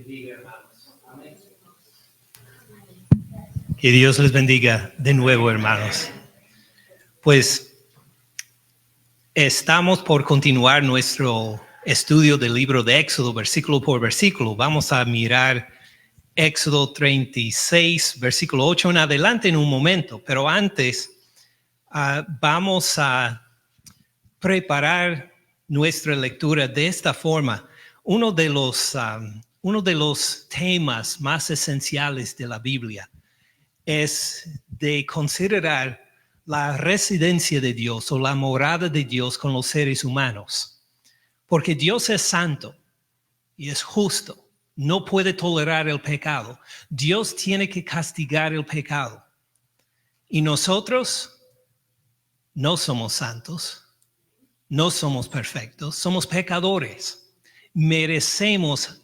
bendiga, hermanos. Amén. Que Dios les bendiga de nuevo, hermanos. Pues estamos por continuar nuestro estudio del libro de Éxodo, versículo por versículo. Vamos a mirar Éxodo 36, versículo 8 en adelante en un momento, pero antes vamos a preparar nuestra lectura de esta forma. Uno de los temas más esenciales de la Biblia es de considerar la residencia de Dios o la morada de Dios con los seres humanos. Porque Dios es santo y es justo. No puede tolerar el pecado. Dios tiene que castigar el pecado. Y nosotros no somos santos, no somos perfectos, somos pecadores. Merecemos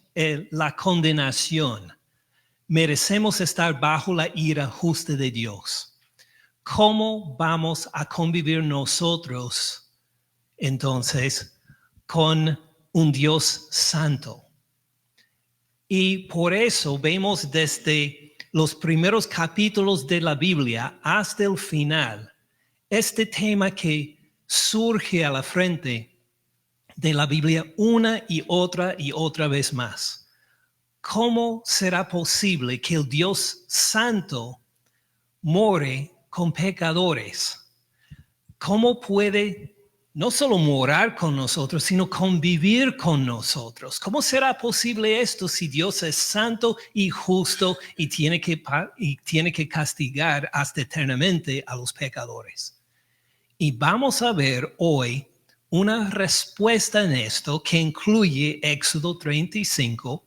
la condenación. Merecemos estar bajo la ira justa de Dios. ¿Cómo vamos a convivir nosotros entonces con un Dios santo? Y por eso vemos desde los primeros capítulos de la Biblia hasta el final este tema que surge a la frente de la Biblia una y otra vez más. ¿Cómo será posible que el Dios santo more con pecadores? ¿Cómo puede no solo morar con nosotros, sino convivir con nosotros? ¿Cómo será posible esto si Dios es santo y justo y tiene que castigar hasta eternamente a los pecadores? Y vamos a ver hoy una respuesta en esto que incluye Éxodo 35,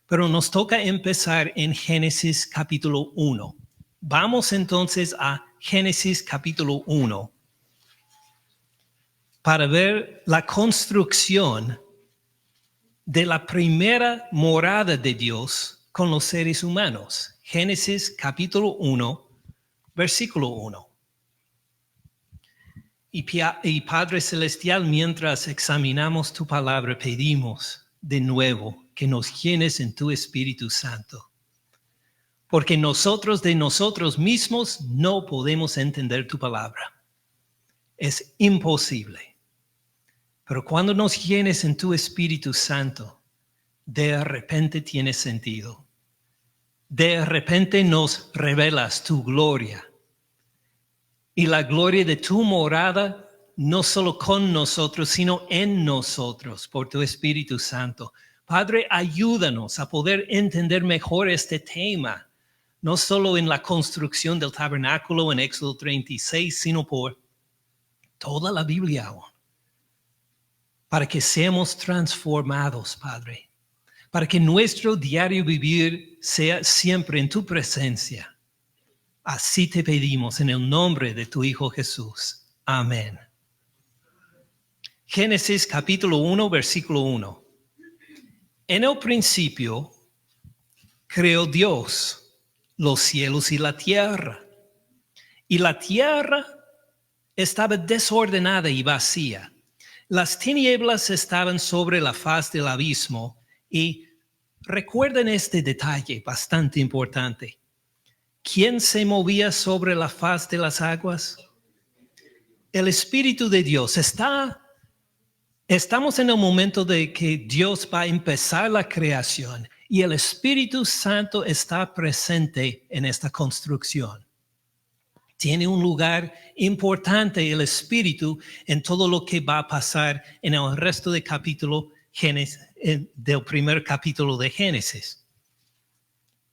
pero nos toca empezar en Génesis capítulo 1. Vamos entonces a Génesis capítulo 1 para ver la construcción de la primera morada de Dios con los seres humanos. Génesis capítulo 1, versículo 1. Y Padre Celestial, mientras examinamos tu palabra, pedimos de nuevo que nos llenes en tu Espíritu Santo. Porque nosotros de nosotros mismos no podemos entender tu palabra. Es imposible. Pero cuando nos llenes en tu Espíritu Santo, de repente tiene sentido. De repente nos revelas tu gloria. Y la gloria de tu morada, no solo con nosotros, sino en nosotros, por tu Espíritu Santo. Padre, ayúdanos a poder entender mejor este tema, no solo en la construcción del tabernáculo en Éxodo 36, sino por toda la Biblia aún. Para que seamos transformados, Padre. Para que nuestro diario vivir sea siempre en tu presencia. Así te pedimos en el nombre de tu Hijo Jesús. Amén. Génesis capítulo 1, versículo 1. En el principio creó Dios los cielos y la tierra. Y la tierra estaba desordenada y vacía. Las tinieblas estaban sobre la faz del abismo. Y recuerden este detalle bastante importante. ¿Quién se movía sobre la faz de las aguas? El Espíritu de Dios. Estamos en el momento de que Dios va a empezar la creación y el Espíritu Santo está presente en esta construcción. Tiene un lugar importante el Espíritu en todo lo que va a pasar en el resto del del primer capítulo de Génesis.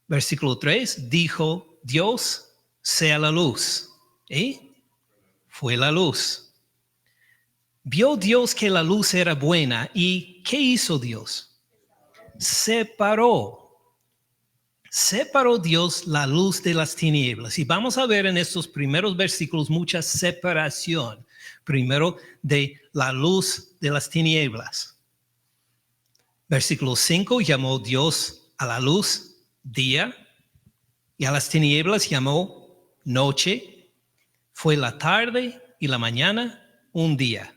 Versículo 3, dijo Dios, sea la luz. ¿Y? Fue la luz. Vio Dios que la luz era buena. ¿Y qué hizo Dios? Separó Dios la luz de las tinieblas. Y vamos a ver en estos primeros versículos mucha separación. Primero de la luz de las tinieblas. Versículo 5, llamó Dios a la luz día. Y a las tinieblas llamó noche. Fue la tarde y la mañana un día.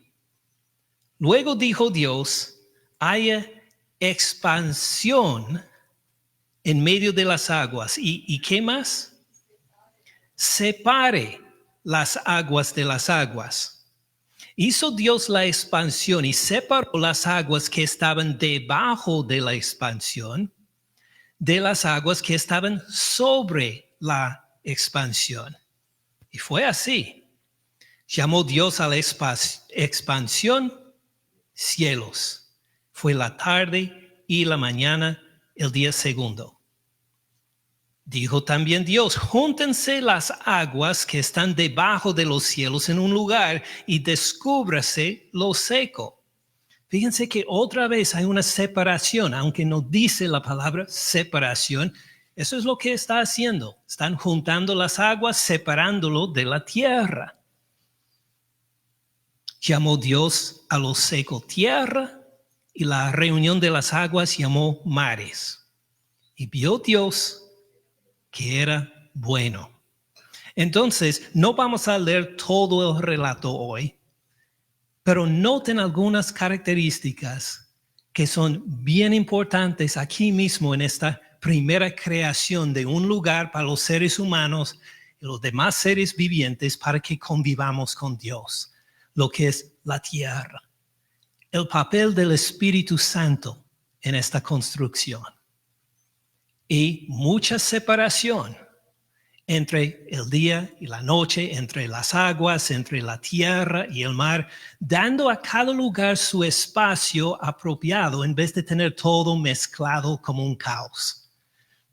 Luego dijo Dios, haya expansión en medio de las aguas. ¿Y qué más? Separe las aguas de las aguas. Hizo Dios la expansión y separó las aguas que estaban debajo de la expansión de las aguas que estaban sobre la expansión. Y fue así. Llamó Dios a la expansión cielos. Fue la tarde y la mañana, el día segundo. Dijo también Dios, júntense las aguas que están debajo de los cielos en un lugar y descúbrase lo seco. Fíjense que otra vez hay una separación, aunque no dice la palabra separación. Eso es lo que está haciendo. Están juntando las aguas, separándolo de la tierra. Llamó Dios a lo seco tierra y la reunión de las aguas llamó mares. Y vio Dios que era bueno. Entonces, no vamos a leer todo el relato hoy, pero noten algunas características que son bien importantes aquí mismo en esta primera creación de un lugar para los seres humanos y los demás seres vivientes para que convivamos con Dios, lo que es la tierra. El papel del Espíritu Santo en esta construcción. Y mucha separación entre el día y la noche, entre las aguas, entre la tierra y el mar, dando a cada lugar su espacio apropiado en vez de tener todo mezclado como un caos.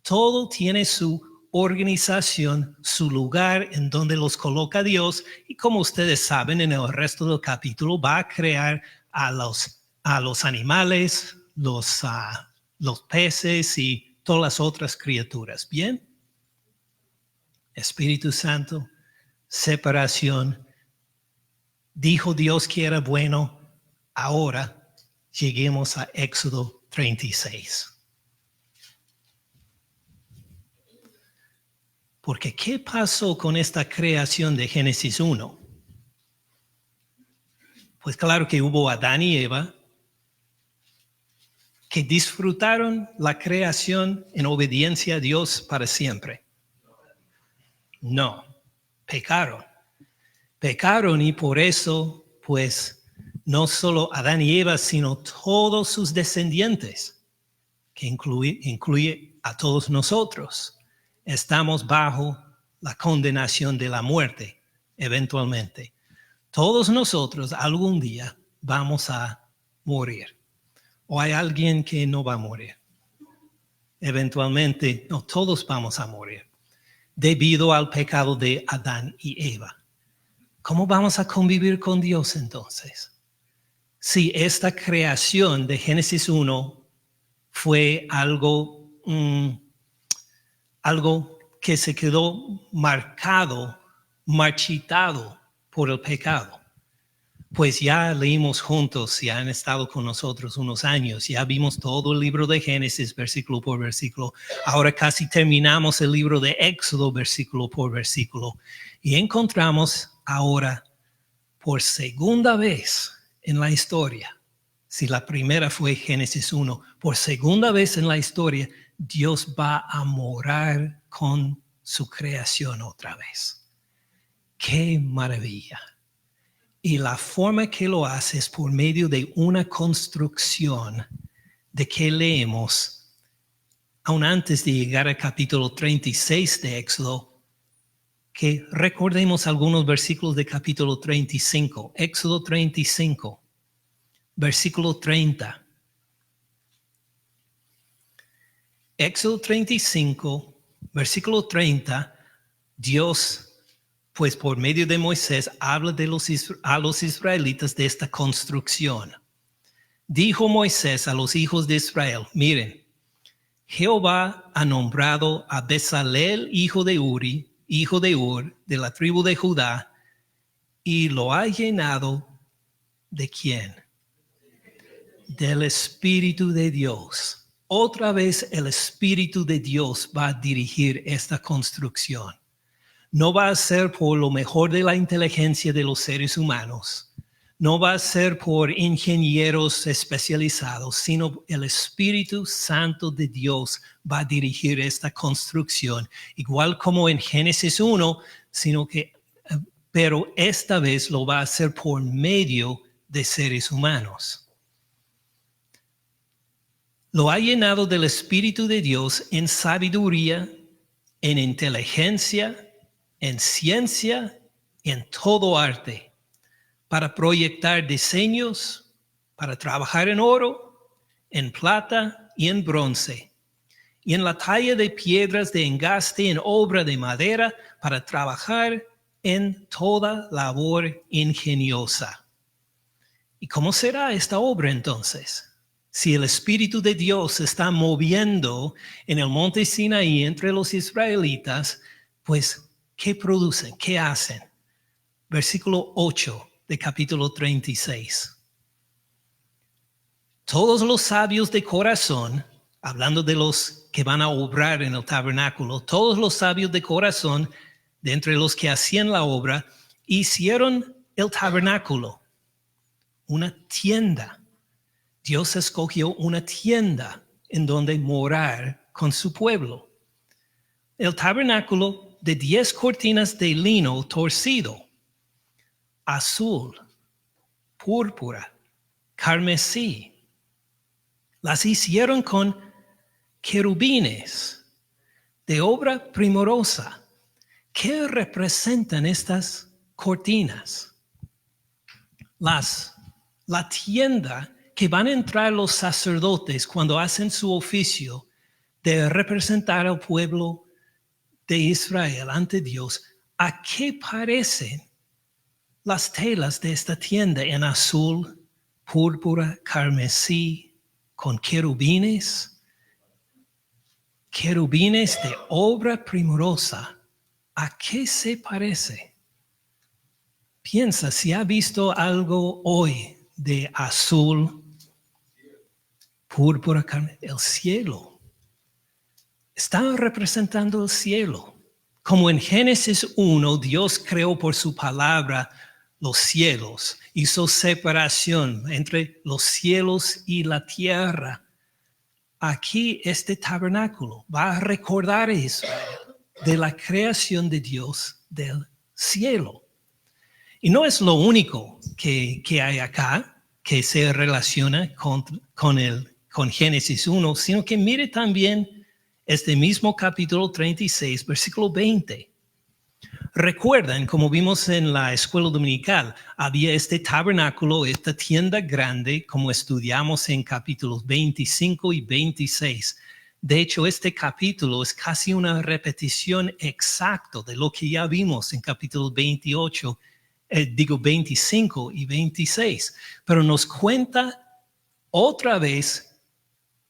Todo tiene su organización, su lugar en donde los coloca Dios, y como ustedes saben, en el resto del capítulo va a crear a los animales, los peces y todas las otras criaturas. ¿Bien? Espíritu Santo, separación. Dijo Dios que era bueno. Ahora lleguemos a Éxodo 36. Porque ¿qué pasó con esta creación de Génesis 1? Pues claro que hubo Adán y Eva que disfrutaron la creación en obediencia a Dios para siempre. No, pecaron. Pecaron y por eso, pues, no solo Adán y Eva, sino todos sus descendientes, que incluye a todos nosotros, estamos bajo la condenación de la muerte, eventualmente. Todos nosotros algún día vamos a morir. ¿O hay alguien que no va a morir? Eventualmente, no, todos vamos a morir. Debido al pecado de Adán y Eva. ¿Cómo vamos a convivir con Dios entonces? Si esta creación de Génesis 1 fue algo que se quedó marchitado por el pecado. Pues ya leímos juntos, ya han estado con nosotros unos años, ya vimos todo el libro de Génesis, versículo por versículo. Ahora casi terminamos el libro de Éxodo, versículo por versículo. Y encontramos ahora, por segunda vez en la historia, si la primera fue Génesis 1, por segunda vez en la historia, Dios va a morar con su creación otra vez. ¡Qué maravilla! Y la forma que lo hace es por medio de una construcción de que leemos, aún antes de llegar al capítulo 36 de Éxodo, que recordemos algunos versículos de capítulo 35. Éxodo 35, versículo 30. Éxodo 35, versículo 30, Dios, pues por medio de Moisés, habla a los israelitas de esta construcción. Dijo Moisés a los hijos de Israel, miren, Jehová ha nombrado a Bezalel, hijo de Ur, de la tribu de Judá, y lo ha llenado ¿de quién? Del Espíritu de Dios. Otra vez el Espíritu de Dios va a dirigir esta construcción. No va a ser por lo mejor de la inteligencia de los seres humanos. no va a ser por ingenieros especializados, sino el Espíritu Santo de Dios va a dirigir esta construcción, igual como en Génesis 1, pero esta vez lo va a hacer por medio de seres humanos. Lo ha llenado del Espíritu de Dios en sabiduría, en inteligencia, en ciencia, en todo arte, para proyectar diseños, para trabajar en oro, en plata y en bronce, y en la talla de piedras de engaste en obra de madera, para trabajar en toda labor ingeniosa. ¿Y cómo será esta obra entonces? Si el Espíritu de Dios se está moviendo en el monte Sinaí entre los israelitas, pues, ¿qué producen? ¿Qué hacen? Versículo 8 de capítulo 36. Todos los sabios de corazón, hablando de los que van a obrar en el tabernáculo, todos los sabios de corazón, de entre los que hacían la obra, hicieron el tabernáculo, una tienda. Dios escogió una tienda en donde morar con su pueblo. El tabernáculo de 10 cortinas de lino torcido, azul, púrpura, carmesí. Las hicieron con querubines de obra primorosa. ¿Qué representan estas cortinas? La tienda que van a entrar los sacerdotes cuando hacen su oficio de representar al pueblo de Israel ante Dios. ¿A qué parecen las telas de esta tienda en azul, púrpura, carmesí, con querubines? Querubines de obra primorosa. ¿A qué se parece? Piensa si ha visto algo hoy de azul, púrpura, carmesí, el cielo. Está representando el cielo. Como en Génesis 1, Dios creó por su palabra los cielos, hizo separación entre los cielos y la tierra. Aquí este tabernáculo va a recordar a Israel de la creación de Dios del cielo. Y no es lo único que hay acá que se relaciona con Génesis 1, sino que mire también este mismo capítulo 36, versículo 20. Recuerdan, como vimos en la escuela dominical, había este tabernáculo, esta tienda grande, como estudiamos en capítulos 25 y 26. De hecho, este capítulo es casi una repetición exacta de lo que ya vimos en capítulos 25 y 26. Pero nos cuenta otra vez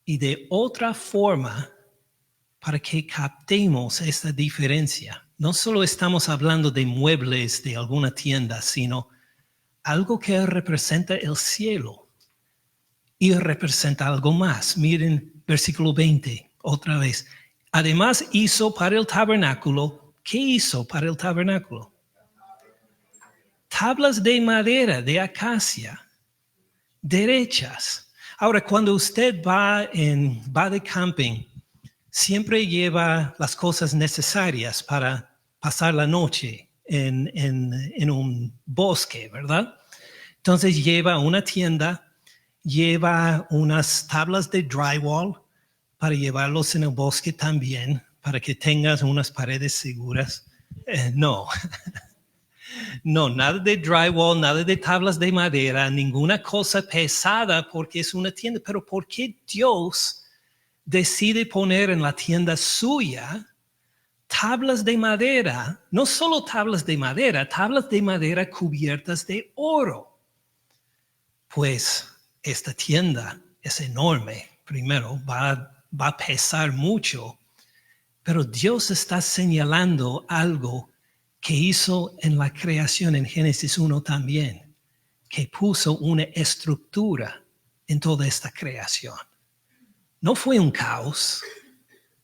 y de otra forma para que captemos esta diferencia. No solo estamos hablando de muebles de alguna tienda, sino algo que representa el cielo y representa algo más. Miren versículo 20, otra vez. Además hizo para el tabernáculo, ¿qué hizo para el tabernáculo? Tablas de madera de acacia, derechas. Ahora, cuando usted va de camping, siempre lleva las cosas necesarias para pasar la noche en un bosque, ¿verdad? Entonces lleva una tienda, lleva unas tablas de drywall para llevarlos en el bosque también, para que tengas unas paredes seguras. No, nada de drywall, nada de tablas de madera, ninguna cosa pesada porque es una tienda. Pero ¿por qué Dios decide poner en la tienda suya tablas de madera? No solo tablas de madera cubiertas de oro. Pues esta tienda es enorme. Primero, va a pesar mucho. Pero Dios está señalando algo que hizo en la creación en Génesis 1 también, que puso una estructura en toda esta creación. No fue un caos,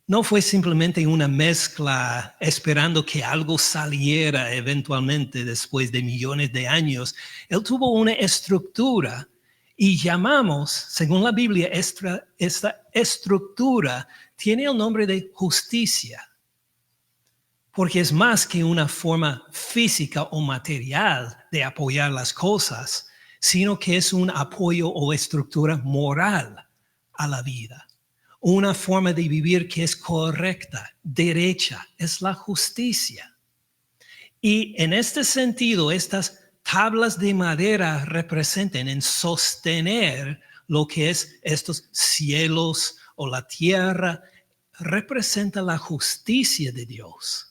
no fue simplemente una mezcla esperando que algo saliera eventualmente después de millones de años. Él tuvo una estructura y llamamos, según la Biblia, esta estructura tiene el nombre de justicia, porque es más que una forma física o material de apoyar las cosas, sino que es un apoyo o estructura moral a la vida. Una forma de vivir que es correcta, derecha, es la justicia. Y en este sentido, estas tablas de madera representan en sostener lo que es estos cielos o la tierra, representa la justicia de Dios.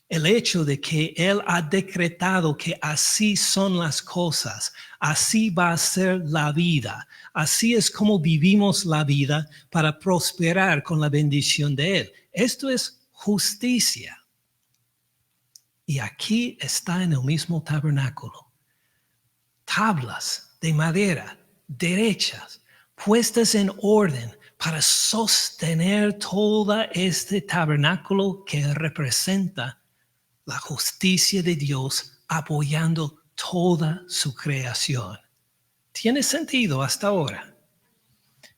El hecho de que Él ha decretado que así son las cosas, así va a ser la vida, así es como vivimos la vida para prosperar con la bendición de Él. Esto es justicia. Y aquí está en el mismo tabernáculo. Tablas de madera derechas, puestas en orden para sostener todo este tabernáculo que representa la justicia de Dios apoyando toda su creación. ¿Tiene sentido hasta ahora?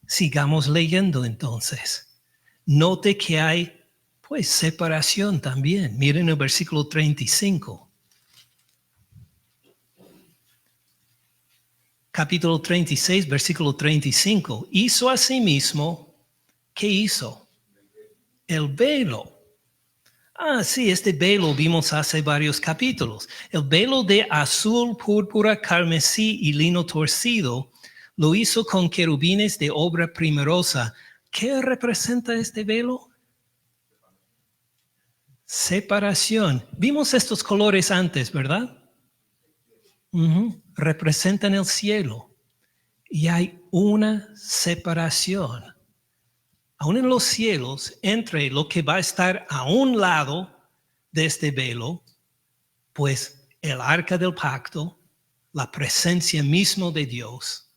Sigamos leyendo entonces. Note que hay pues separación también. Miren el versículo 35. Capítulo 36, versículo 35. Hizo asimismo, ¿qué hizo? El velo. Sí, este velo vimos hace varios capítulos. El velo de azul, púrpura, carmesí y lino torcido lo hizo con querubines de obra primorosa. ¿Qué representa este velo? Separación. Vimos estos colores antes, ¿verdad? Representan el cielo. Y hay una separación. Aún en los cielos, entre lo que va a estar a un lado de este velo, pues el arca del pacto, la presencia misma de Dios,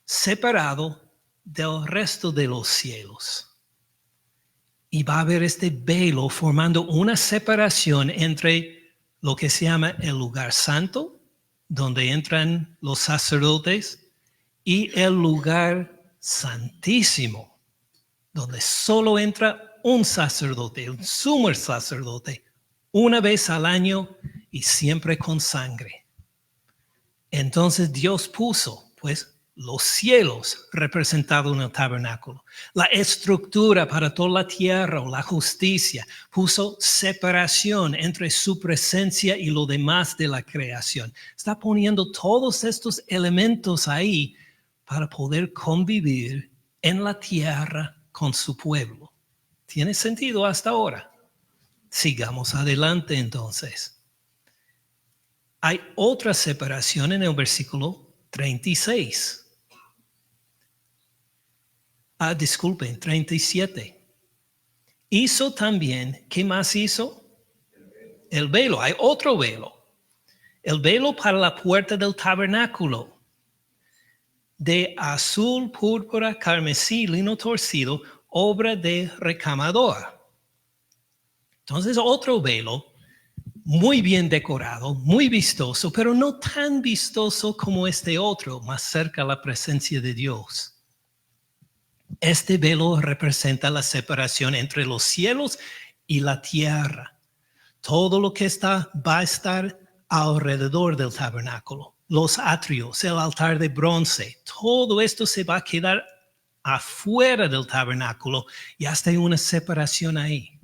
separado del resto de los cielos. Y va a haber este velo formando una separación entre lo que se llama el lugar santo, donde entran los sacerdotes, y el lugar santísimo, donde solo entra un sacerdote, un sumo sacerdote, una vez al año y siempre con sangre. Entonces Dios puso, pues, los cielos representados en el tabernáculo, la estructura para toda la tierra o la justicia, puso separación entre su presencia y lo demás de la creación. Está poniendo todos estos elementos ahí para poder convivir en la tierra con su pueblo. ¿Tiene sentido hasta ahora? Sigamos adelante entonces. Hay otra separación en el versículo 36. Disculpen, 37. Hizo también, ¿qué más hizo? El velo, hay otro velo. El velo para la puerta del tabernáculo, de azul, púrpura, carmesí, lino torcido, obra de recamador. Entonces otro velo, muy bien decorado, muy vistoso, pero no tan vistoso como este otro, más cerca a la presencia de Dios. Este velo representa la separación entre los cielos y la tierra. Todo lo que va a estar alrededor del tabernáculo, los atrios, el altar de bronce, todo esto se va a quedar afuera del tabernáculo y hasta hay una separación ahí.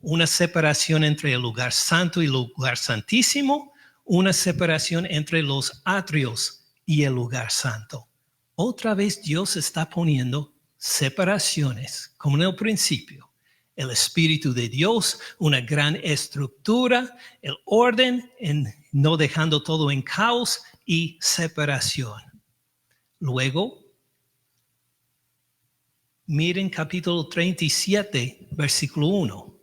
Una separación entre el lugar santo y el lugar santísimo, una separación entre los atrios y el lugar santo. Otra vez Dios está poniendo separaciones, como en el principio. El Espíritu de Dios, una gran estructura, el orden, no dejando todo en caos y separación. Luego, miren capítulo 37, versículo 1.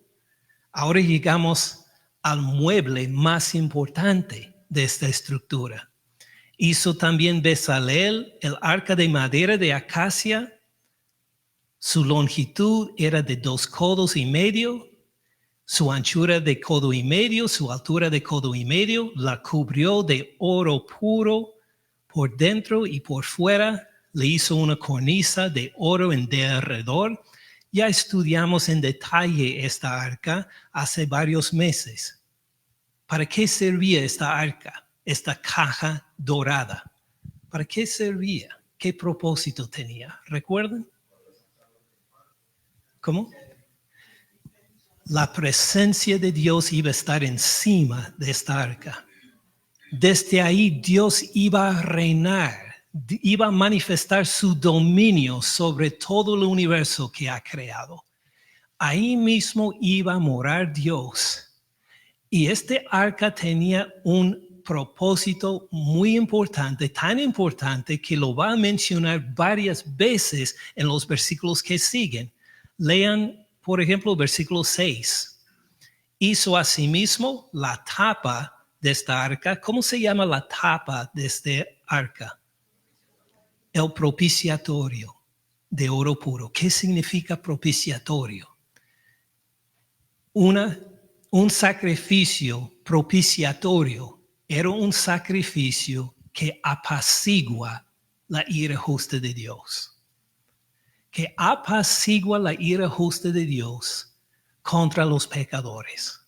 Ahora llegamos al mueble más importante de esta estructura. Hizo también Bezalel el arca de madera de acacia Su longitud era de 2 codos y medio, su anchura de codo y medio, su altura de codo y medio. La cubrió de oro puro por dentro y por fuera. Le hizo una cornisa de oro en derredor. Ya estudiamos en detalle esta arca hace varios meses. ¿Para qué servía esta arca, esta caja dorada? ¿Para qué servía? ¿Qué propósito tenía? ¿Recuerdan? ¿Cómo? La presencia de Dios iba a estar encima de esta arca. Desde ahí Dios iba a reinar, iba a manifestar su dominio sobre todo el universo que ha creado. Ahí mismo iba a morar Dios. Y este arca tenía un propósito muy importante, tan importante que lo va a mencionar varias veces en los versículos que siguen. Lean, por ejemplo, versículo 6. Hizo asimismo la tapa de esta arca. ¿Cómo se llama la tapa de esta arca? El propiciatorio de oro puro. ¿Qué significa propiciatorio? Un sacrificio propiciatorio era un sacrificio que apacigua la ira justa de Dios. Que apacigua la ira justa de Dios contra los pecadores.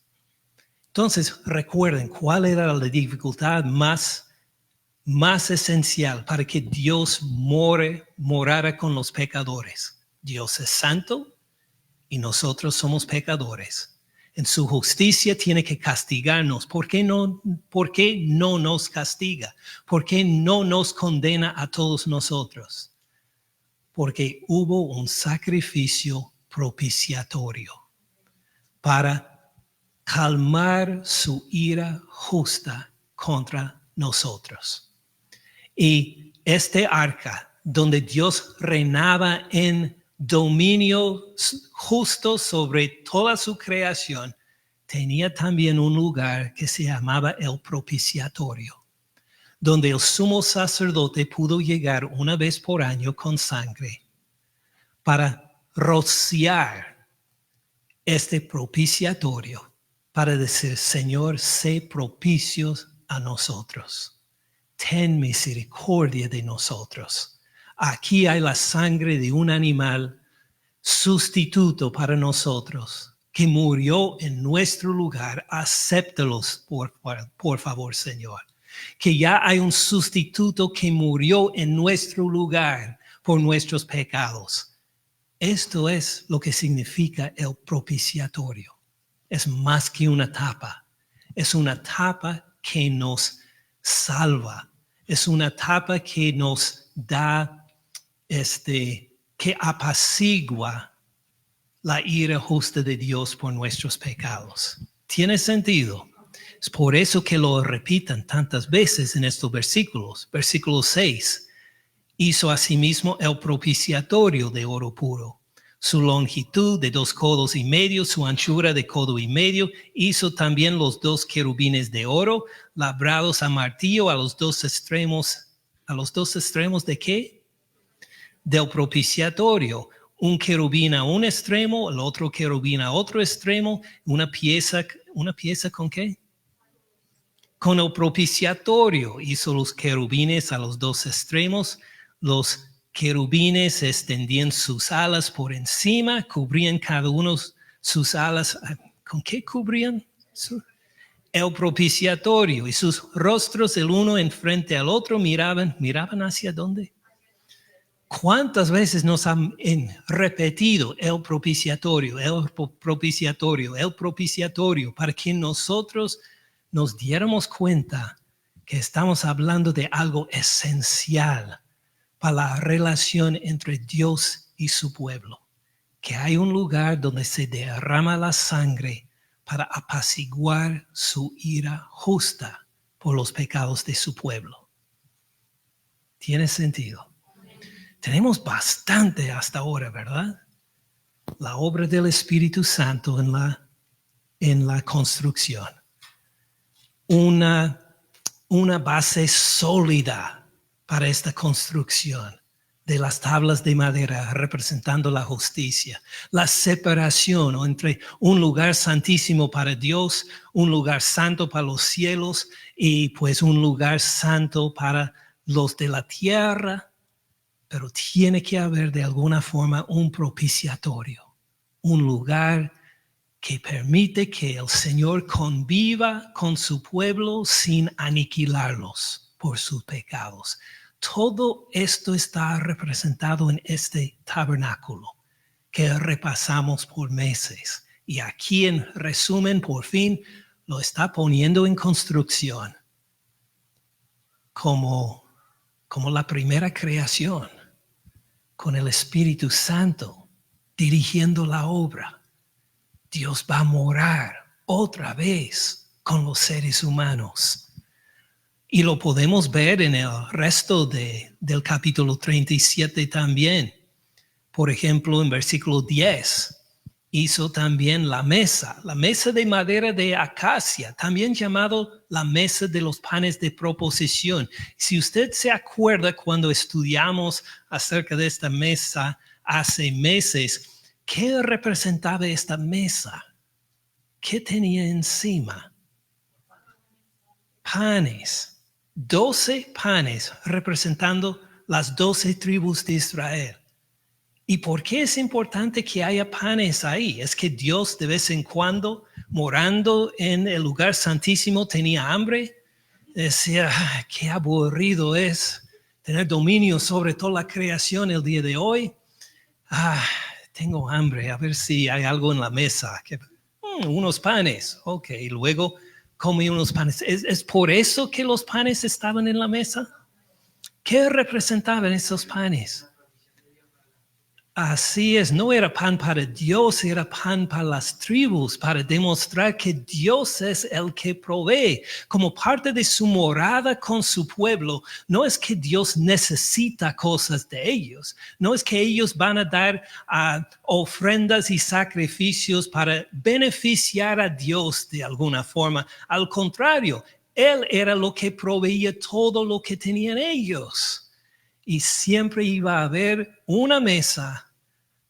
Entonces, recuerden cuál era la dificultad más esencial para que Dios morara con los pecadores. Dios es santo y nosotros somos pecadores. En su justicia tiene que castigarnos. ¿Por qué no nos castiga? ¿Por qué no nos condena a todos nosotros? Porque hubo un sacrificio propiciatorio para calmar su ira justa contra nosotros. Y este arca, donde Dios reinaba en dominio justo sobre toda su creación, tenía también un lugar que se llamaba el propiciatorio, donde el sumo sacerdote pudo llegar una vez por año con sangre para rociar este propiciatorio, para decir: Señor, sé propicios a nosotros. Ten misericordia de nosotros. Aquí hay la sangre de un animal sustituto para nosotros, que murió en nuestro lugar. Acéptalos, por favor, Señor. Que ya hay un sustituto que murió en nuestro lugar por nuestros pecados. Esto es lo que significa el propiciatorio. Es más que una tapa. Es una tapa que nos salva. Es una tapa que nos da, que apacigua la ira justa de Dios por nuestros pecados. ¿Tiene sentido? Es por eso que lo repitan tantas veces en estos versículos. Versículo 6. Hizo asimismo el propiciatorio de oro puro. Su longitud de 2 codos y medio, su anchura de codo y medio. Hizo también los 2 querubines de oro, labrados a martillo a los 2 extremos. ¿A los 2 extremos de qué? Del propiciatorio. Un querubín a un extremo, el otro querubín a otro extremo. ¿Una pieza con qué? Con el propiciatorio. Hizo los querubines a los 2 extremos. Los querubines extendían sus alas por encima, cubrían cada uno sus alas. ¿Con qué cubrían? El propiciatorio. Y sus rostros, el uno enfrente al otro, miraban hacia dónde. ¿Cuántas veces nos han repetido el propiciatorio, para que nosotros nos diéramos cuenta que estamos hablando de algo esencial para la relación entre Dios y su pueblo? Que hay un lugar donde se derrama la sangre para apaciguar su ira justa por los pecados de su pueblo. ¿Tiene sentido? Tenemos bastante hasta ahora, ¿verdad? La obra del Espíritu Santo en la construcción. Una base sólida para esta construcción. de las tablas de madera representando la justicia, la separación entre un lugar santísimo para Dios, un lugar santo para los cielos y pues un lugar santo para los de la tierra, pero tiene que haber de alguna forma un propiciatorio, un lugar que permite que el Señor conviva con su pueblo sin aniquilarlos por sus pecados. Todo esto está representado en este tabernáculo que repasamos por meses. Y aquí en resumen, por fin, lo está poniendo en construcción como la primera creación, con el Espíritu Santo dirigiendo la obra. Dios va a morar otra vez con los seres humanos. Y lo podemos ver en el resto del capítulo 37 también. Por ejemplo, en versículo 10, hizo también la mesa de madera de acacia, también llamado la mesa de los panes de proposición. Si usted se acuerda cuando estudiamos acerca de esta mesa hace meses, ¿qué representaba esta mesa? ¿Qué tenía encima? Panes. 12 panes representando las 12 tribus de Israel. ¿Y por qué es importante que haya panes ahí? Es que Dios de vez en cuando, morando en el lugar santísimo, tenía hambre. Decía, qué aburrido es tener dominio sobre toda la creación el día de hoy. Tengo hambre, a ver si hay algo en la mesa. Unos panes. Ok, luego comí unos panes. ¿Es por eso que los panes estaban en la mesa? ¿Qué representaban esos panes? Así es, no era pan para Dios, era pan para las tribus, para demostrar que Dios es el que provee. Como parte de su morada con su pueblo, no es que Dios necesita cosas de ellos, no es que ellos van a dar ofrendas y sacrificios para beneficiar a Dios de alguna forma. Al contrario, Él era lo que proveía todo lo que tenían ellos. Y siempre iba a haber una mesa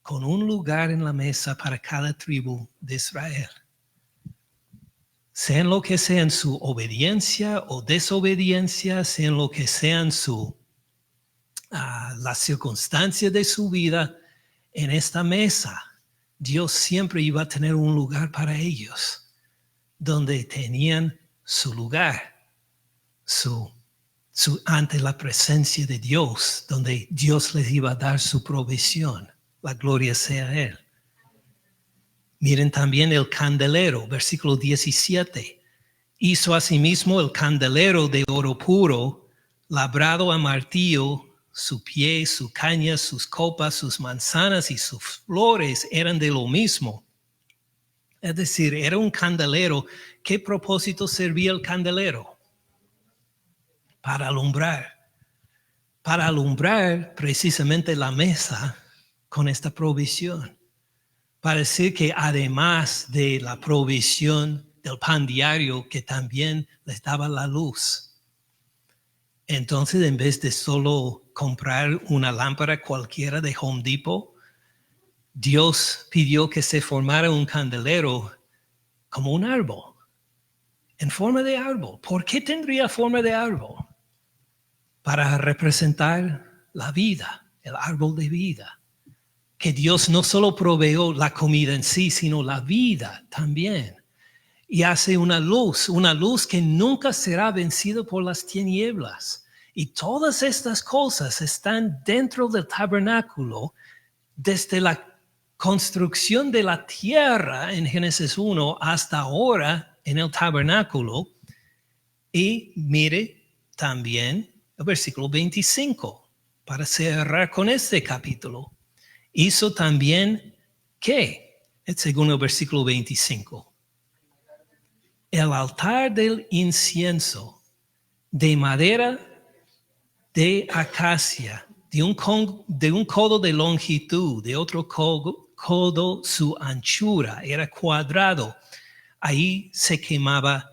con un lugar en la mesa para cada tribu de Israel. Sean lo que sean su obediencia o desobediencia, sean lo que sean las circunstancias de su vida, en esta mesa Dios siempre iba a tener un lugar para ellos, donde tenían su lugar, ante la presencia de Dios, donde Dios les iba a dar su provisión. La gloria sea a Él. Miren también el candelero, versículo 17. Hizo asimismo el candelero de oro puro, labrado a martillo, su pie, su caña, sus copas, sus manzanas y sus flores eran de lo mismo. Es decir, era un candelero. ¿Qué propósito servía el candelero? Para alumbrar precisamente la mesa con esta provisión. Para decir que además de la provisión del pan diario, que también les daba la luz. Entonces, en vez de solo comprar una lámpara cualquiera de Home Depot, Dios pidió que se formara un candelero como un árbol, en forma de árbol. ¿Por qué tendría forma de árbol? Para representar la vida, el árbol de vida. Que Dios no solo proveyó la comida en sí, sino la vida también. Y hace una luz que nunca será vencida por las tinieblas. Y todas estas cosas están dentro del tabernáculo desde la construcción de la tierra en Génesis 1 hasta ahora en el tabernáculo. Y mire también el versículo 25 para cerrar con este capítulo. Hizo también, ¿qué? Según el versículo 25. El altar del incienso de madera de acacia, de un codo de longitud, de otro codo su anchura, era cuadrado. Ahí se quemaba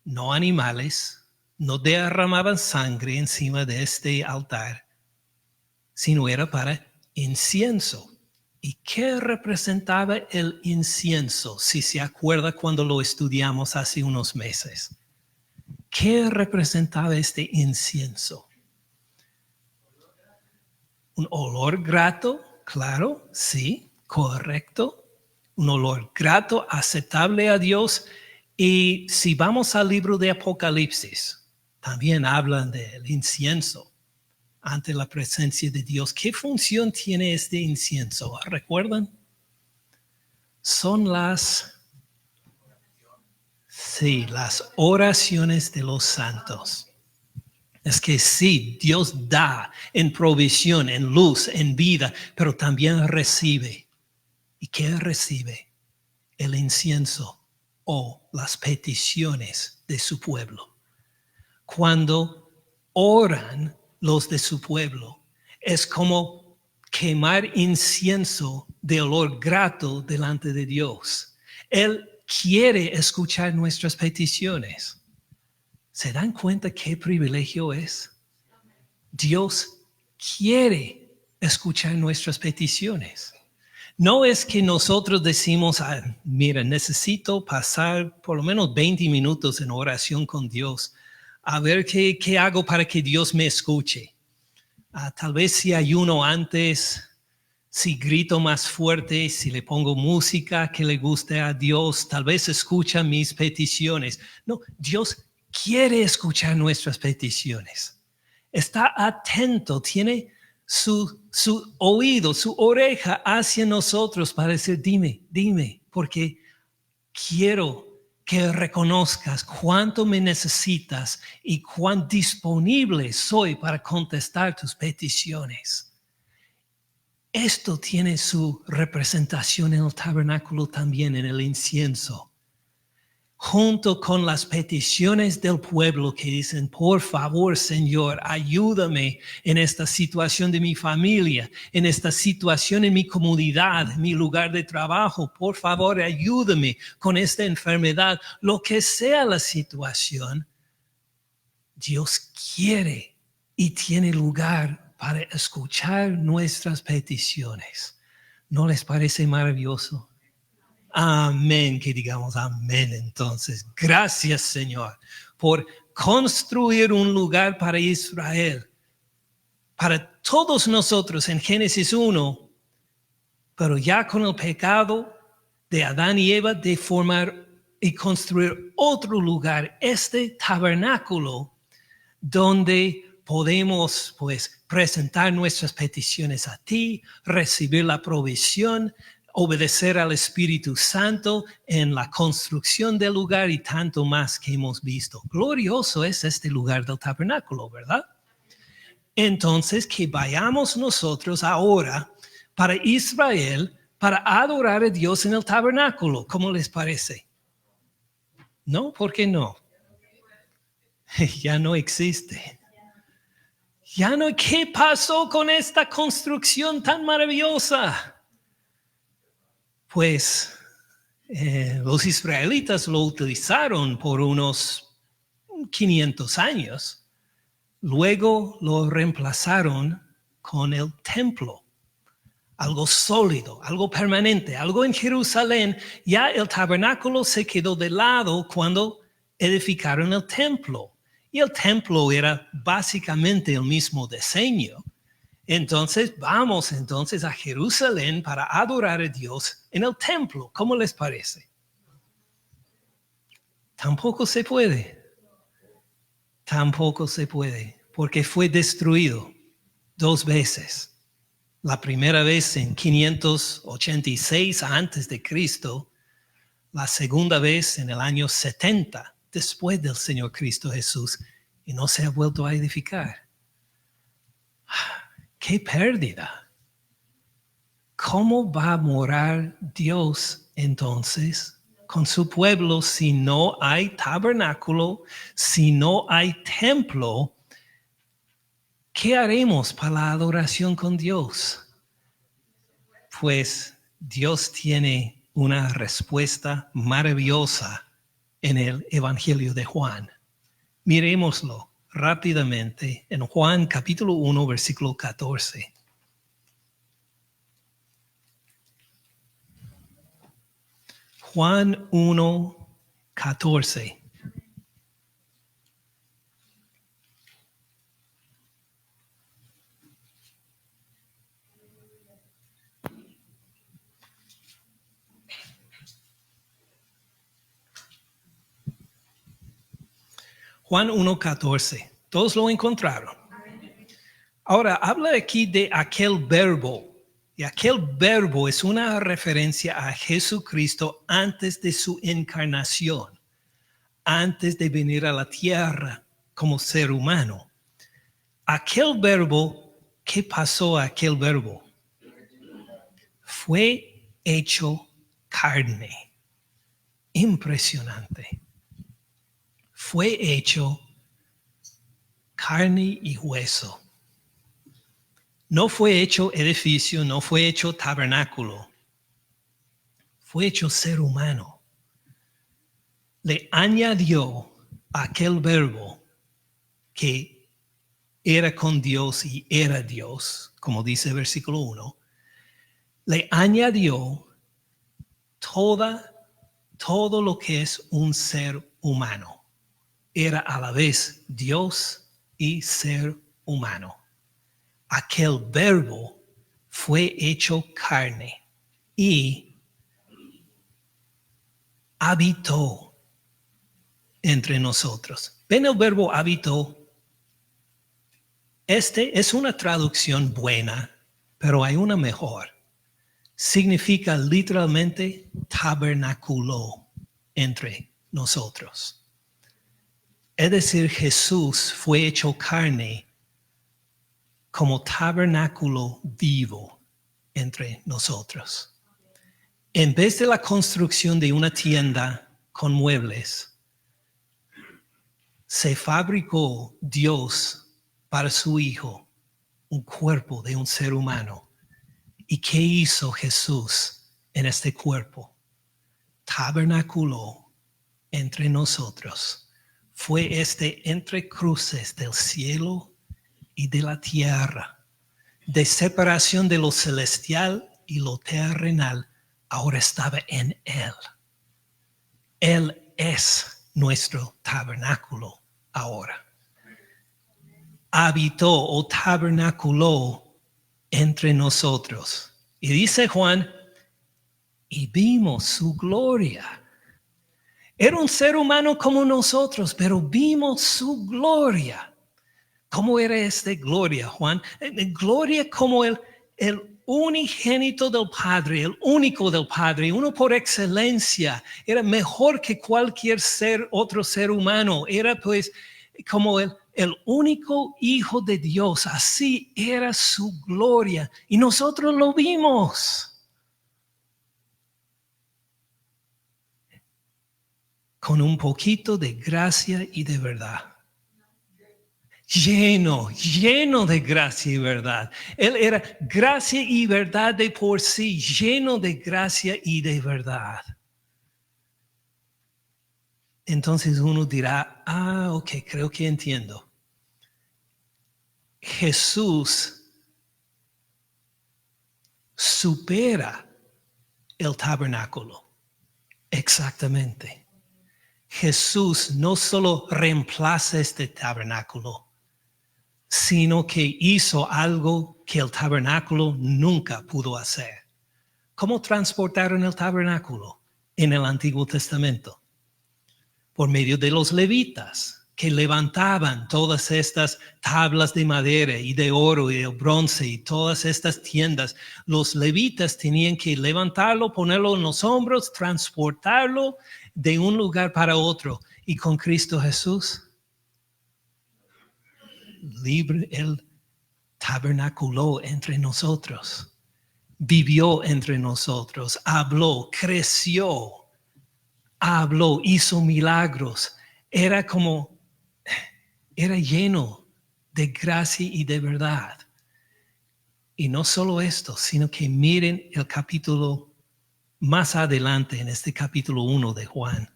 no animales, no derramaban sangre encima de este altar, sino era para incienso. ¿Y qué representaba el incienso? Si se acuerda cuando lo estudiamos hace unos meses. ¿Qué representaba este incienso? Un olor grato, claro, sí, correcto. Un olor grato, aceptable a Dios. Y si vamos al libro de Apocalipsis, también hablan del incienso ante la presencia de Dios. ¿Qué función tiene este incienso? ¿Recuerdan? Son las oraciones de los santos. Es que sí, Dios da en provisión, en luz, en vida, pero también recibe. ¿Y qué recibe? El incienso o las peticiones de su pueblo. Cuando oran los de su pueblo, es como quemar incienso de olor grato delante de Dios. Él quiere escuchar nuestras peticiones. ¿Se dan cuenta qué privilegio es? Dios quiere escuchar nuestras peticiones. No es que nosotros decimos, mira, necesito pasar por lo menos 20 minutos en oración con Dios, a ver qué hago para que Dios me escuche. Tal vez si ayuno antes, si grito más fuerte, si le pongo música que le guste a Dios, tal vez escucha mis peticiones. No, Dios quiere escuchar nuestras peticiones. Está atento, tiene su oído, su oreja hacia nosotros para decir, dime, porque quiero que reconozcas cuánto me necesitas y cuán disponible soy para contestar tus peticiones. Esto tiene su representación en el tabernáculo también, en el incienso. Junto con las peticiones del pueblo que dicen, por favor, Señor, ayúdame en esta situación de mi familia, en esta situación en mi comunidad, en mi lugar de trabajo. Por favor, ayúdame con esta enfermedad. Lo que sea la situación, Dios quiere y tiene lugar para escuchar nuestras peticiones. ¿No les parece maravilloso? Amén, que digamos amén entonces. Gracias, Señor, por construir un lugar para Israel, para todos nosotros en Génesis 1, pero ya con el pecado de Adán y Eva de formar y construir otro lugar, este tabernáculo, donde podemos pues presentar nuestras peticiones a ti, recibir la provisión, obedecer al Espíritu Santo en la construcción del lugar y tanto más que hemos visto. Glorioso es este lugar del tabernáculo, ¿verdad? Entonces, que vayamos nosotros ahora para Israel para adorar a Dios en el tabernáculo. ¿Cómo les parece? ¿No? ¿Por qué no? Ya no existe. Ya no, ¿qué pasó con esta construcción tan maravillosa? Pues los israelitas lo utilizaron por unos 500 años. Luego lo reemplazaron con el templo. Algo sólido, algo permanente, algo en Jerusalén. Ya el tabernáculo se quedó de lado cuando edificaron el templo. Y el templo era básicamente el mismo diseño. Entonces, vamos entonces a Jerusalén para adorar a Dios en el templo. ¿Cómo les parece? Tampoco se puede. Tampoco se puede, porque fue destruido 2 veces. La primera vez en 586 antes de Cristo, la segunda vez en el año 70 después del Señor Cristo Jesús, y no se ha vuelto a edificar. ¡Qué pérdida! ¿Cómo va a morar Dios entonces con su pueblo si no hay tabernáculo, si no hay templo? ¿Qué haremos para la adoración con Dios? Pues Dios tiene una respuesta maravillosa en el Evangelio de Juan. Miremoslo rápidamente en Juan capítulo 1, versículo 14. Juan 1:14. Juan 1:14. ¿Todos lo encontraron? Ahora, habla aquí de aquel verbo. Y aquel verbo es una referencia a Jesucristo antes de su encarnación, antes de venir a la tierra como ser humano. Aquel verbo, ¿qué pasó a aquel verbo? Fue hecho carne. Impresionante. Fue hecho carne y hueso. No fue hecho edificio, no fue hecho tabernáculo. Fue hecho ser humano. Le añadió aquel verbo que era con Dios y era Dios, como dice el versículo 1. Le añadió todo lo que es un ser humano. Era a la vez Dios y ser humano. Aquel verbo fue hecho carne y habitó entre nosotros. ¿Ven el verbo habitó? Este es una traducción buena, pero hay una mejor. Significa literalmente tabernaculó entre nosotros. Es decir, Jesús fue hecho carne como tabernáculo vivo entre nosotros. En vez de la construcción de una tienda con muebles, se fabricó Dios para su Hijo un cuerpo de un ser humano. ¿Y qué hizo Jesús en este cuerpo? Tabernaculó entre nosotros. Fue entre cruces del cielo y de la tierra, de separación de lo celestial y lo terrenal, ahora estaba en Él. Él es nuestro tabernáculo ahora. Habitó o tabernaculó entre nosotros. Y dice Juan, y vimos su gloria. Era un ser humano como nosotros, pero vimos su gloria. ¿Cómo era esta gloria, Juan? Gloria como el unigénito del Padre, el único del Padre, uno por excelencia. Era mejor que cualquier otro ser humano. Era pues como el único Hijo de Dios. Así era su gloria. Y nosotros lo vimos. Con un poquito de gracia y de verdad. Lleno de gracia y verdad. Él era gracia y verdad de por sí, lleno de gracia y de verdad. Entonces uno dirá, ok, creo que entiendo. Jesús supera el tabernáculo. Exactamente. Jesús no solo reemplaza este tabernáculo, sino que hizo algo que el tabernáculo nunca pudo hacer. ¿Cómo transportaron el tabernáculo en el Antiguo Testamento? Por medio de los levitas, que levantaban todas estas tablas de madera y de oro y de bronce y todas estas tiendas. Los levitas tenían que levantarlo, ponerlo en los hombros, transportarlo de un lugar para otro. Y con Cristo Jesús, libre, Él tabernaculó entre nosotros, vivió entre nosotros, habló, creció, hizo milagros. Era lleno de gracia y de verdad. Y no solo esto, sino que miren el capítulo más adelante, en este capítulo 1 de Juan.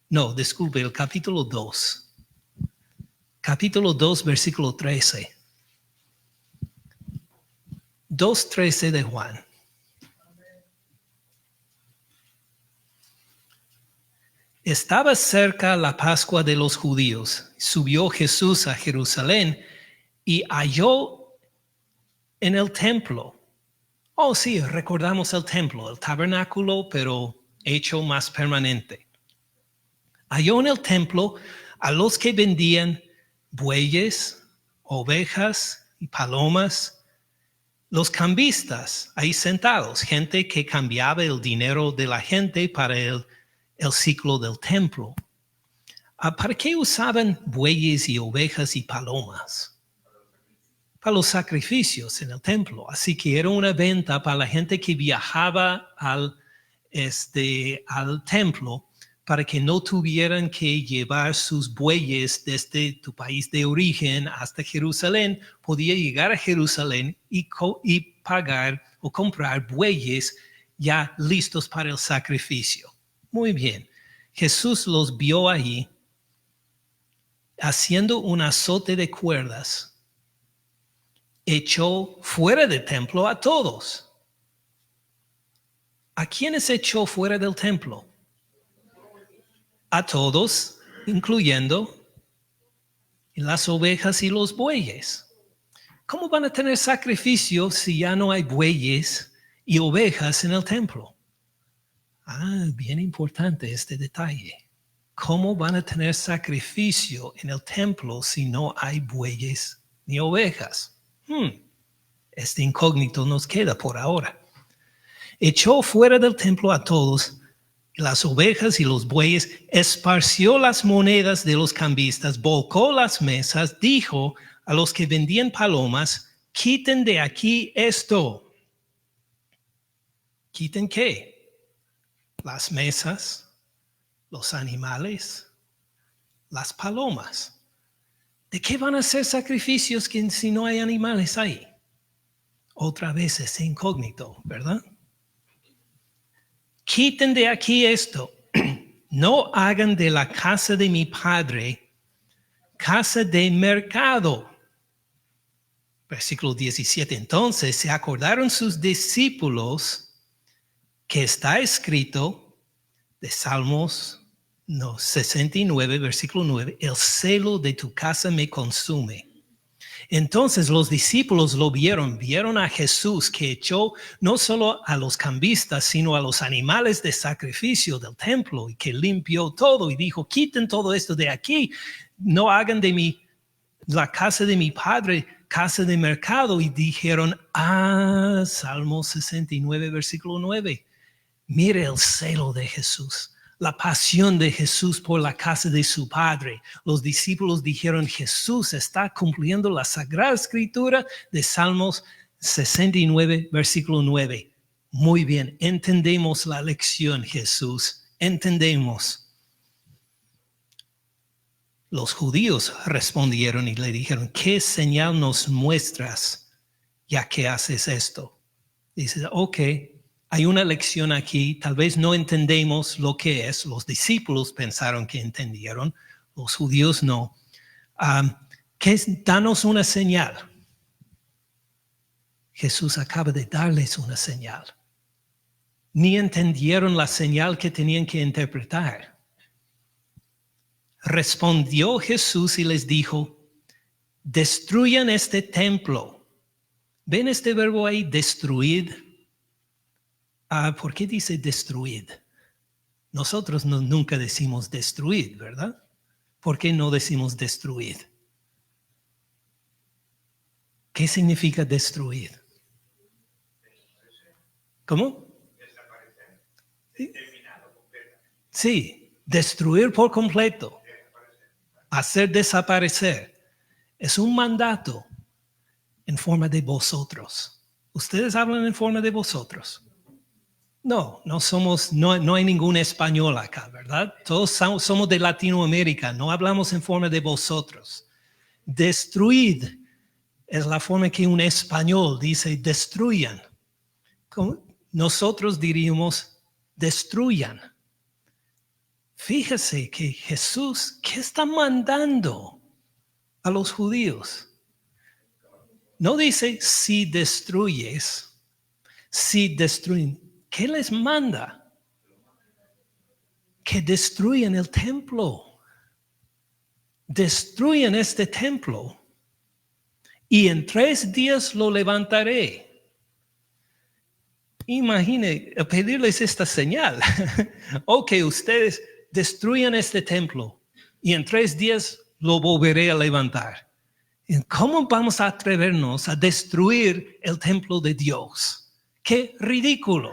No, disculpe, el capítulo 2. Capítulo 2, versículo 13. 2:13 de Juan. Estaba cerca la Pascua de los judíos. Subió Jesús a Jerusalén y halló en el templo. Oh, sí, recordamos el templo, el tabernáculo, pero hecho más permanente. Halló en el templo a los que vendían bueyes, ovejas y palomas, los cambistas ahí sentados, gente que cambiaba el dinero de la gente para el ciclo del templo. ¿Para qué usaban bueyes y ovejas y palomas? Para los sacrificios en el templo. Así que era una venta para la gente que viajaba al templo, para que no tuvieran que llevar sus bueyes desde tu país de origen hasta Jerusalén. Podía llegar a Jerusalén y pagar o comprar bueyes ya listos para el sacrificio. Muy bien. Jesús los vio allí haciendo un azote de cuerdas. Echó fuera del templo a todos. ¿A quiénes echó fuera del templo? A todos, incluyendo las ovejas y los bueyes. ¿Cómo van a tener sacrificio si ya no hay bueyes y ovejas en el templo? Bien importante este detalle. ¿Cómo van a tener sacrificio en el templo si no hay bueyes ni ovejas? Este incógnito nos queda por ahora. Echó fuera del templo a todos, las ovejas y los bueyes, esparció las monedas de los cambistas, volcó las mesas, dijo a los que vendían palomas: quiten de aquí esto. ¿Quiten qué? Las mesas, los animales, las palomas. ¿De qué van a hacer sacrificios si no hay animales ahí? Otra vez ese incógnito, ¿verdad? Quiten de aquí esto. No hagan de la casa de mi padre casa de mercado. Versículo 17. Entonces se acordaron sus discípulos que está escrito de Salmos 69, versículo 9, el celo de tu casa me consume. Entonces los discípulos lo vieron a Jesús que echó no solo a los cambistas, sino a los animales de sacrificio del templo, y que limpió todo y dijo: quiten todo esto de aquí, no hagan de la casa de mi padre casa de mercado. Y dijeron: Salmo 69, versículo 9, mire el celo de Jesús, la pasión de Jesús por la casa de su Padre. Los discípulos dijeron: Jesús está cumpliendo la Sagrada Escritura de Salmos 69, versículo 9. Muy bien, entendemos la lección, Jesús, entendemos. Los judíos respondieron y le dijeron: ¿qué señal nos muestras ya que haces esto? Dice: ok, hay una lección aquí, tal vez no entendemos lo que es. Los discípulos pensaron que entendieron, los judíos no. Danos una señal. Jesús acaba de darles una señal. Ni entendieron la señal que tenían que interpretar. Respondió Jesús y les dijo: destruyan este templo. ¿Ven este verbo ahí, destruid? ¿Por qué dice destruid? Nosotros nunca decimos destruid, ¿verdad? ¿Por qué no decimos destruid? ¿Qué significa destruid? ¿Cómo? Sí, destruir por completo. Hacer desaparecer. Es un mandato en forma de vosotros. ¿Ustedes hablan en forma de vosotros? No hay ningún español acá, ¿verdad? Todos somos de Latinoamérica, no hablamos en forma de vosotros. Destruid es la forma que un español dice destruyan. Nosotros diríamos destruyan. Fíjese que Jesús, ¿qué está mandando a los judíos? No dice si destruyes, si destruyen. ¿Qué les manda? que destruyan el templo. Destruyan este templo y en 3 días lo levantaré. Imagine pedirles esta señal. Ok, ustedes destruyan este templo y en 3 días lo volveré a levantar. ¿Cómo vamos a atrevernos a destruir el templo de Dios? ¡Qué ridículo!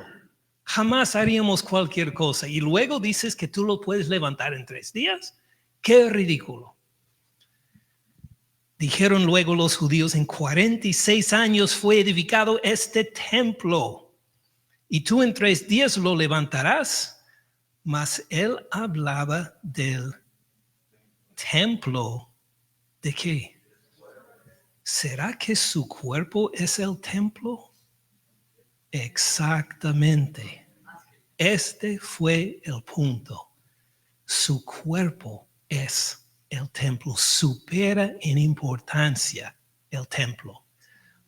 Jamás haríamos cualquier cosa. Y luego dices que tú lo puedes levantar en 3 días. ¡Qué ridículo! Dijeron luego los judíos, en 46 años fue edificado este templo, y tú en 3 días lo levantarás. Mas él hablaba del templo. ¿De qué? ¿Será que su cuerpo es el templo? Exactamente. Este fue el punto. Su cuerpo es el templo, supera en importancia el templo.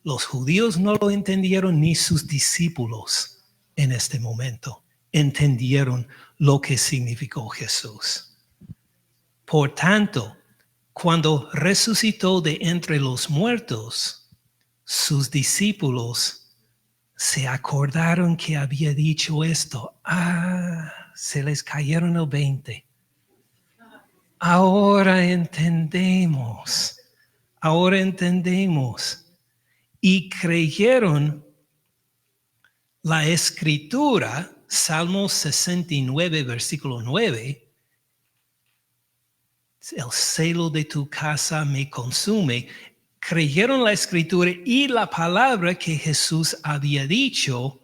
Los judíos no lo entendieron, ni sus discípulos en este momento entendieron lo que significó Jesús. Por tanto, cuando resucitó de entre los muertos, sus discípulos se acordaron que había dicho esto. Se les cayeron el 20. Ahora entendemos. Y creyeron la escritura, Salmo 69, versículo 9. El celo de tu casa me consume. Creyeron la escritura y la palabra que Jesús había dicho.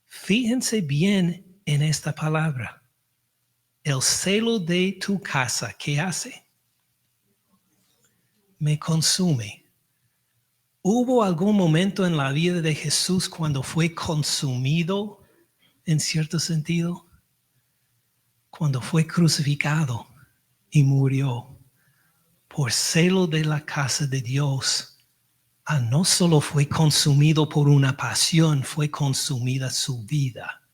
Fíjense bien en esta palabra. El celo de tu casa, ¿qué hace? Me consume. ¿Hubo algún momento en la vida de Jesús cuando fue consumido en cierto sentido? Cuando fue crucificado y murió. Por celo de la casa de Dios, no solo fue consumido por una pasión, fue consumida su vida.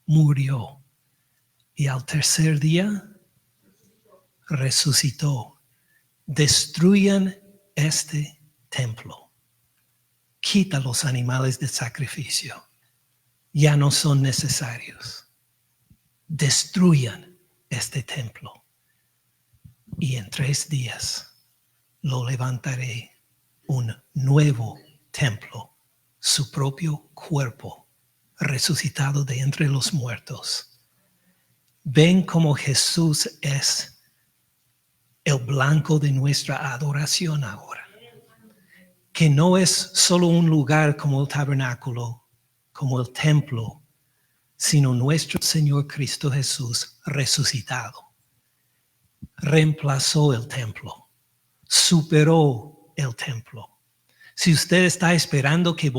Murió. Y al 3er día resucitó. Destruyan este templo. Quita los animales de sacrificio. Ya no son necesarios. Destruyan este templo. Y en 3 días lo levantaré, un nuevo templo, su propio cuerpo, resucitado de entre los muertos. Ven cómo Jesús es el blanco de nuestra adoración ahora. Que no es solo un lugar como el tabernáculo, como el templo, sino nuestro Señor Cristo Jesús resucitado. Reemplazó el templo, superó el templo. Si usted está esperando que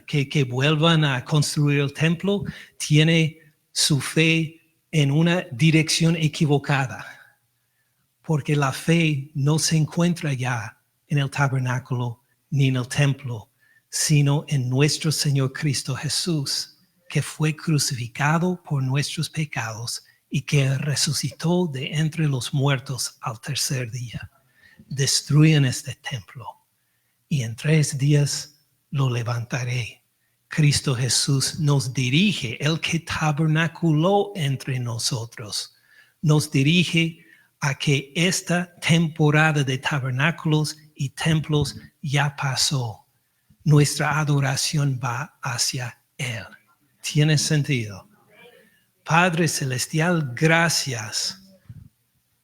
que vuelvan a construir el templo, tiene su fe en una dirección equivocada, porque la fe no se encuentra ya en el tabernáculo ni en el templo, sino en nuestro Señor Cristo Jesús, que fue crucificado por nuestros pecados y que resucitó de entre los muertos al 3er día. Destruyan este templo y en 3 días lo levantaré. Cristo Jesús nos dirige, el que tabernaculó entre nosotros, nos dirige a que esta temporada de tabernáculos y templos ya pasó. Nuestra adoración va hacia Él. ¿Tiene sentido? Padre Celestial, gracias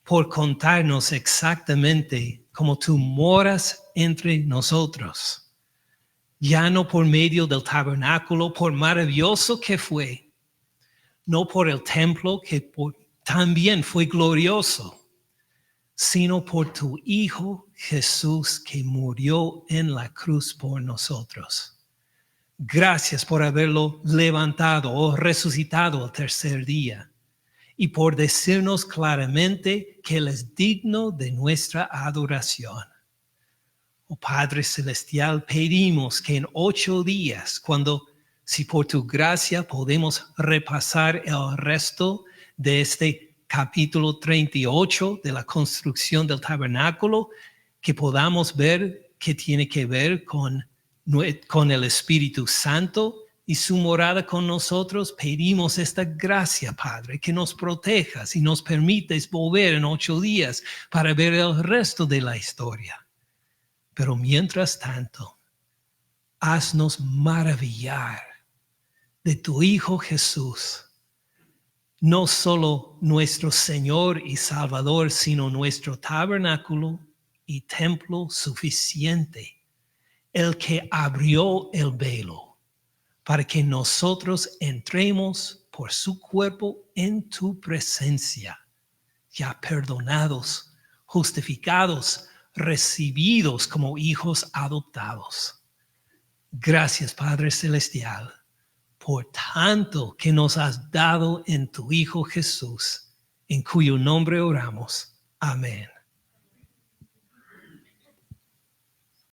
por contarnos exactamente cómo tú moras entre nosotros. Ya no por medio del tabernáculo, por maravilloso que fue, no por el templo que también fue glorioso, sino por tu Hijo Jesús que murió en la cruz por nosotros. Gracias por haberlo levantado o resucitado al 3er día y por decirnos claramente que Él es digno de nuestra adoración. Oh Padre Celestial, pedimos que en 8 días, si por tu gracia podemos repasar el resto de este capítulo 38 de la construcción del tabernáculo, que podamos ver que tiene que ver con el Espíritu Santo y su morada con nosotros. Pedimos esta gracia, Padre, que nos protejas y nos permites volver en 8 días para ver el resto de la historia. Pero mientras tanto, haznos maravillar de tu Hijo Jesús, no solo nuestro Señor y Salvador, sino nuestro tabernáculo y templo suficiente, el que abrió el velo para que nosotros entremos por su cuerpo en tu presencia, ya perdonados, justificados, recibidos como hijos adoptados. Gracias, Padre Celestial, por tanto que nos has dado en tu Hijo Jesús, en cuyo nombre oramos. Amén.